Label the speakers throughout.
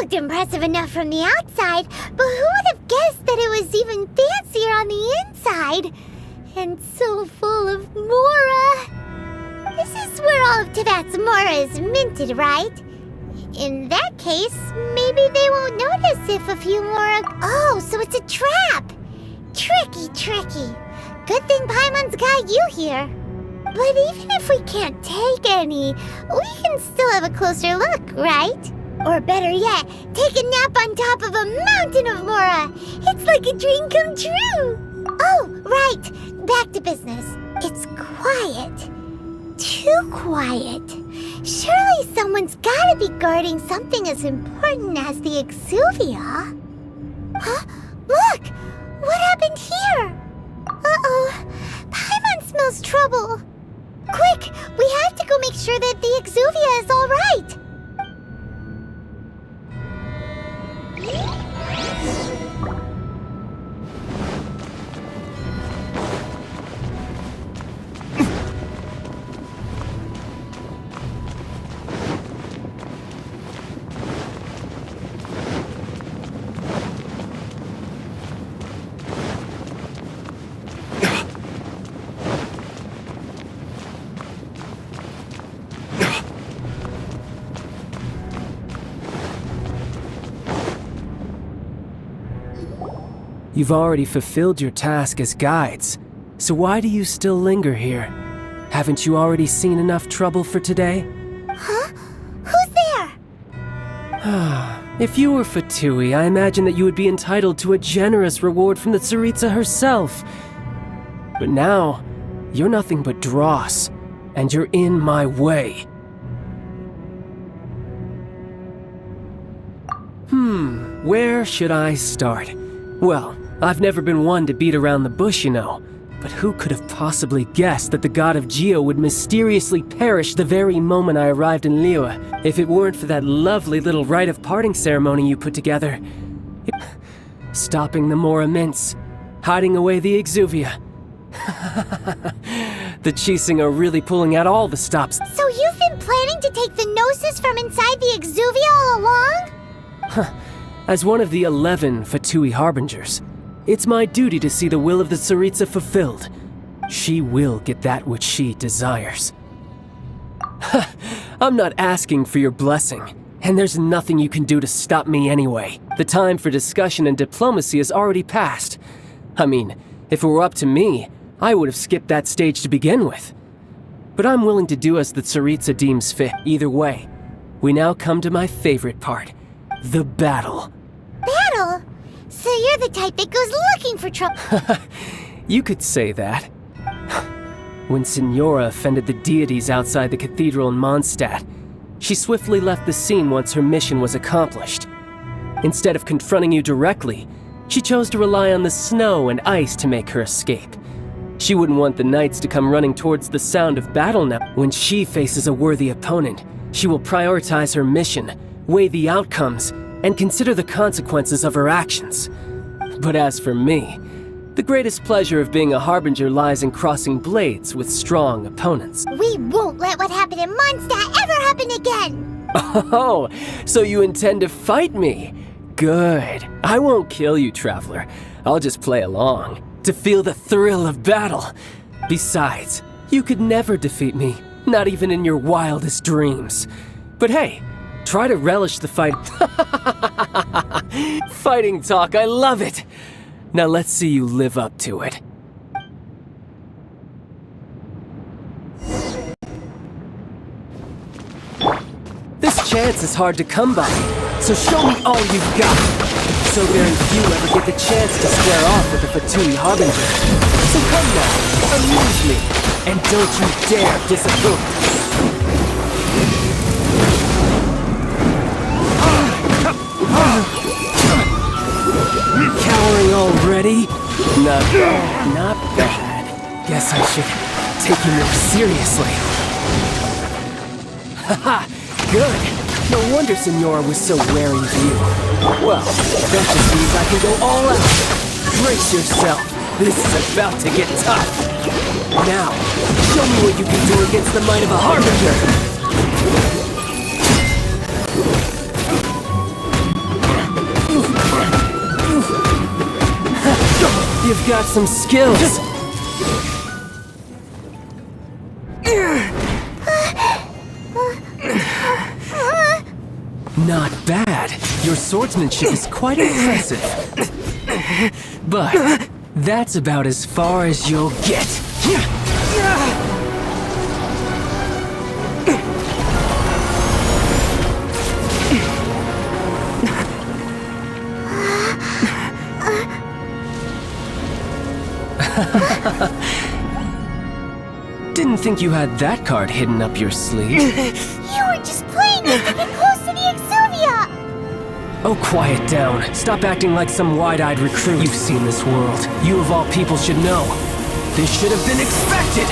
Speaker 1: looked impressive enough from the outside, but who would have guessed that it was even fancier on the inside? And so full of Mora. This is where all of Teyvat's Mora is minted, right? In that case, maybe they won't notice if a few Mora... Oh, so it's a trap! Tricky, tricky. Good thing Paimon's got you here. But even if we can't take any, we can still have a closer look, right? Or better yet, take a nap on top of a mountain of Mora. It's like a dream come true. Oh, right. Back to business. It's quiet. Too quiet. Surely someone's gotta be guarding something as important as the Exuvia. Huh? Look! What happened here? Uh-oh. Paimon smells trouble. Quick! We have to go make sure that the Exuvia is all right.
Speaker 2: You've already fulfilled your task as guides, so why do you still linger here? Haven't you already seen enough trouble for today?
Speaker 1: Huh? Who's there?
Speaker 2: If you were Fatui, I imagine that you would be entitled to a generous reward from the Tsaritsa herself. But now, you're nothing but dross, and you're in my way. Where should I start? Well, I've never been one to beat around the bush, you know. But who could have possibly guessed that the god of Geo would mysteriously perish the very moment I arrived in Liyue, if it weren't for that lovely little rite of parting ceremony you put together? Stopping the Mora mints, hiding away the Exuvia. The Chising are really pulling out all the stops.
Speaker 1: So you've been planning to take the Gnosis from inside the Exuvia all along?
Speaker 2: As one of the 11 Fatui Harbingers, it's my duty to see the will of the Tsaritsa fulfilled. She will get that which she desires. I'm not asking for your blessing, and there's nothing you can do to stop me anyway. The time for discussion and diplomacy has already passed. I mean, if it were up to me, I would have skipped that stage to begin with. But I'm willing to do as the Tsaritsa deems fit. Either way, we now come to my favorite part, the battle.
Speaker 1: Battle? So you're the type that goes looking for trouble.
Speaker 2: You could say that. When Signora offended the deities outside the cathedral in Mondstadt, she swiftly left the scene once her mission was accomplished. Instead of confronting you directly, she chose to rely on the snow and ice to make her escape. She wouldn't want the knights to come running towards the sound of battle now. When she faces a worthy opponent, she will prioritize her mission, weigh the outcomes, and consider the consequences of her actions. But as for me, the greatest pleasure of being a Harbinger lies in crossing blades with strong opponents.
Speaker 1: We won't let what happened in Mondstadt ever happen again!
Speaker 2: Oh, so you intend to fight me? Good. I won't kill you, Traveler. I'll just play along, to feel the thrill of battle. Besides, you could never defeat me, not even in your wildest dreams. But hey, try to relish the fight. Fighting talk, I love it! Now let's see you live up to it. This chance is hard to come by, so show me all you've got. So very few ever get the chance to square off with the Fatui Harbinger. So come now, amuse me, and don't you dare disappoint. Cowering already? Not bad. Guess I should take you more seriously. Haha, good. No wonder Signora was so wary of you. Well, that just means I can go all out. Brace yourself. This is about to get tough. Now, show me what you can do against the might of a Harbinger. got some skills. Not bad. Your swordsmanship is quite impressive. But that's about as far as you'll get. Didn't think you had that card hidden up your sleeve.
Speaker 1: You were just playing it to get close to the Exuvia!
Speaker 2: Oh, quiet down. Stop acting like some wide-eyed recruit. You've seen this world. You of all people should know. This should have been expected!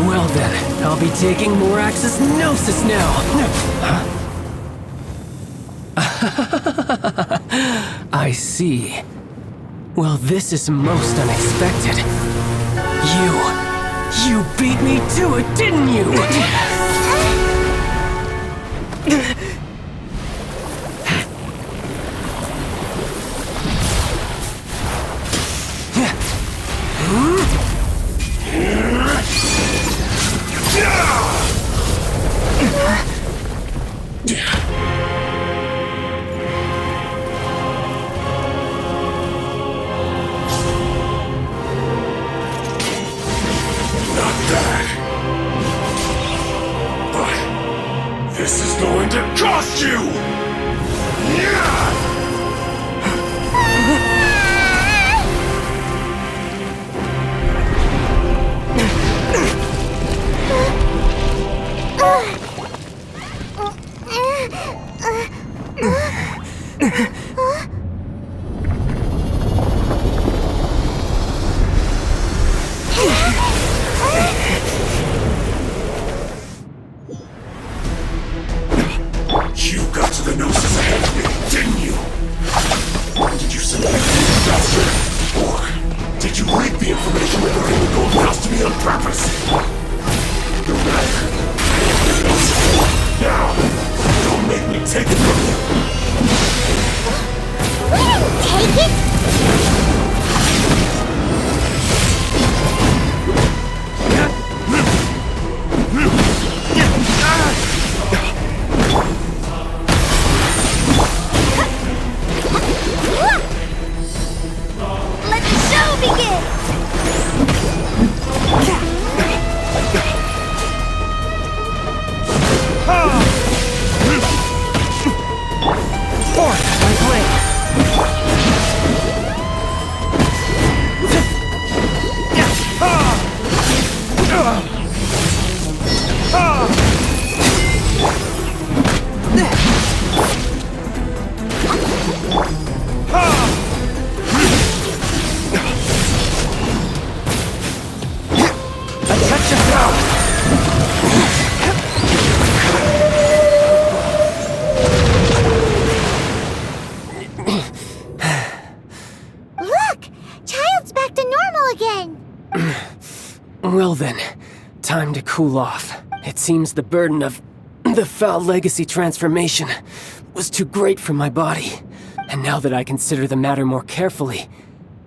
Speaker 2: Well then, I'll be taking Morax's Gnosis now! I see. Well, this is most unexpected. You beat me to it, didn't you?
Speaker 3: This is going to cost you! You got to the Gnosis ahead of me, didn't you? Did you select the bastard? Or did you leak the information regarding the Golden House to me on purpose? No matter. Now, don't make me take it from you.
Speaker 1: We didn't take it!
Speaker 2: Well then, time to cool off. It seems the burden of the foul legacy transformation was too great for my body. And now that I consider the matter more carefully,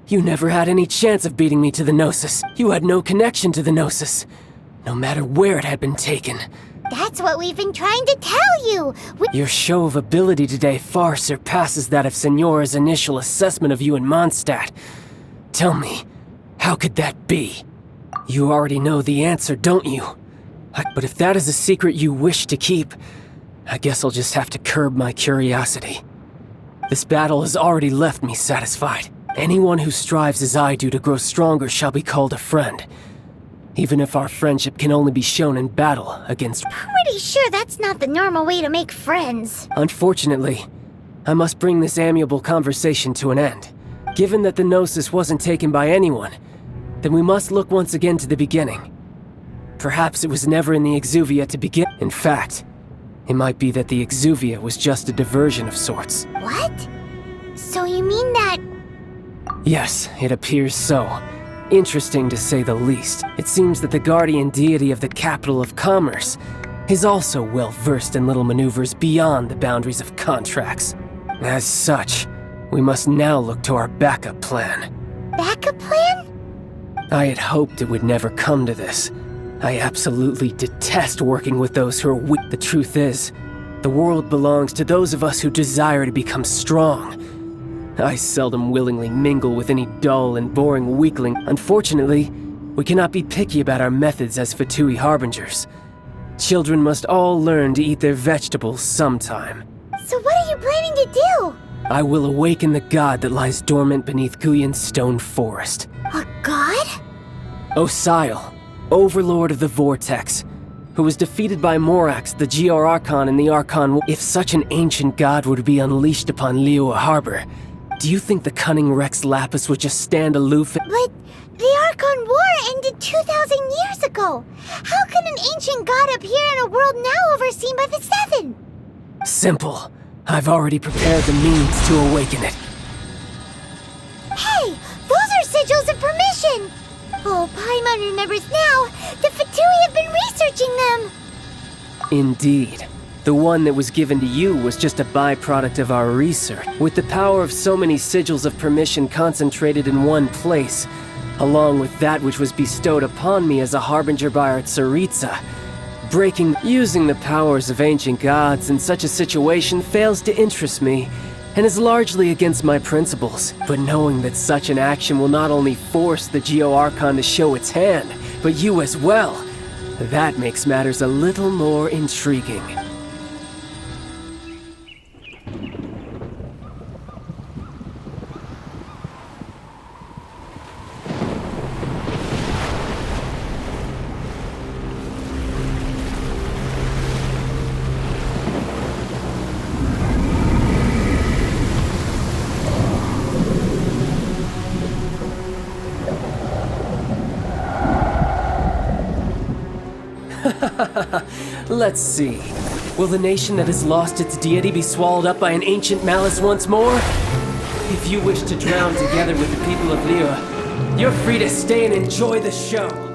Speaker 2: you never had any chance of beating me to the Gnosis. You had no connection to the Gnosis, no matter where it had been taken.
Speaker 1: That's what we've been trying to tell you!
Speaker 2: Your show of ability today far surpasses that of Signora's initial assessment of you in Mondstadt. Tell me, how could that be? You already know the answer, don't you? But if that is a secret you wish to keep, I guess I'll just have to curb my curiosity. This battle has already left me satisfied. Anyone who strives as I do to grow stronger shall be called a friend. Even if our friendship can only be shown in battle against...
Speaker 1: Pretty sure that's not the normal way to make friends.
Speaker 2: Unfortunately, I must bring this amiable conversation to an end. Given that the Gnosis wasn't taken by anyone, then we must look once again to the beginning. Perhaps it was never in the Exuvia to begin. In fact, it might be that the Exuvia was just a diversion of sorts.
Speaker 1: What? So you mean that...
Speaker 2: Yes, it appears so. Interesting to say the least. It seems that the guardian deity of the capital of commerce is also well versed in little maneuvers beyond the boundaries of contracts. As such, We must now look to our backup plan.
Speaker 1: Backup plan?
Speaker 2: I had hoped it would never come to this. I absolutely detest working with those who are weak. The truth is, the world belongs to those of us who desire to become strong. I seldom willingly mingle with any dull and boring weakling. Unfortunately, we cannot be picky about our methods as Fatui Harbingers. Children must all learn to eat their vegetables sometime.
Speaker 1: So what are you planning to do?
Speaker 2: I will awaken the god that lies dormant beneath Guyan's stone forest.
Speaker 1: A god?
Speaker 2: Osial, overlord of the Vortex, who was defeated by Morax, the GR Archon in the Archon. If such an ancient god were to be unleashed upon Liyue Harbor, do you think the cunning Rex Lapis would just stand aloof?
Speaker 1: But the Archon War ended 2,000 years ago. How can an ancient god appear in a world now overseen by the Seven?
Speaker 2: Simple. I've already prepared the means to awaken it.
Speaker 1: Hey, those are sigils of permission! Oh, Paimon remembers now. The Fatui have been researching them.
Speaker 2: Indeed. The one that was given to you was just a byproduct of our research. With the power of so many sigils of permission concentrated in one place, along with that which was bestowed upon me as a harbinger by our Tsaritsa, using the powers of ancient gods in such a situation fails to interest me, and is largely against my principles. But knowing that such an action will not only force the Geo Archon to show its hand, but you as well, that makes matters a little more intriguing. Let's see. Will the nation that has lost its deity be swallowed up by an ancient malice once more? If you wish to drown together with the people of Liyue, you're free to stay and enjoy the show.